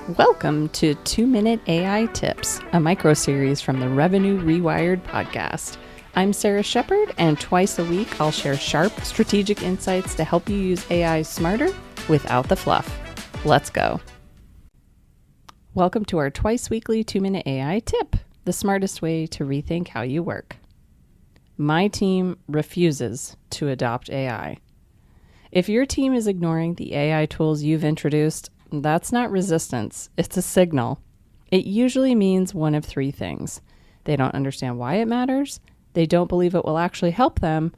Welcome to 2-Minute AI Tips, a micro-series from the Revenue Rewired podcast. I'm Sarah Shepard, and twice a week I'll share sharp, strategic insights to help you use AI smarter without the fluff. Let's go. Welcome to our twice-weekly 2-Minute AI Tip, the smartest way to rethink how you work. My team refuses to adopt AI. If your team is ignoring the AI tools you've introduced, that's not resistance, it's a signal. It usually means one of three things. They don't understand why it matters, they don't believe it will actually help them,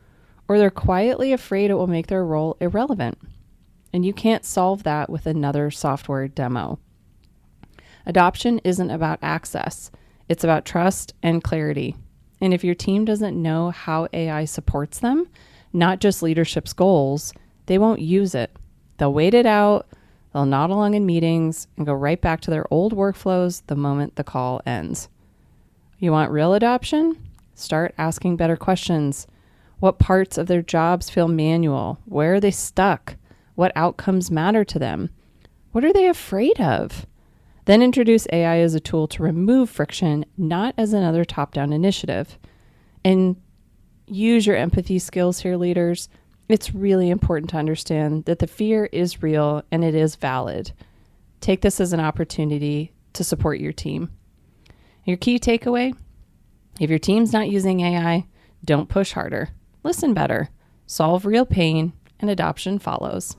or they're quietly afraid it will make their role irrelevant. And you can't solve that with another software demo. Adoption isn't about access, it's about trust and clarity. And if your team doesn't know how AI supports them, not just leadership's goals, they won't use it. They'll wait it out, they'll nod along in meetings, and go right back to their old workflows the moment the call ends. You want real adoption? Start asking better questions. What parts of their jobs feel manual? Where are they stuck? What outcomes matter to them? What are they afraid of? Then introduce AI as a tool to remove friction, not as another top-down initiative. And use your empathy skills here, leaders. It's really important to understand that the fear is real and it is valid. Take this as an opportunity to support your team. Your key takeaway: if your team's not using AI, don't push harder. Listen better. Solve real pain, and adoption follows.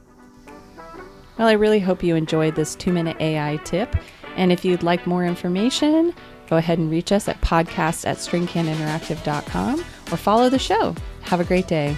Well, I really hope you enjoyed this 2-Minute AI tip. And if you'd like more information, go ahead and reach us at podcast@stringcaninteractive.com or follow the show. Have a great day.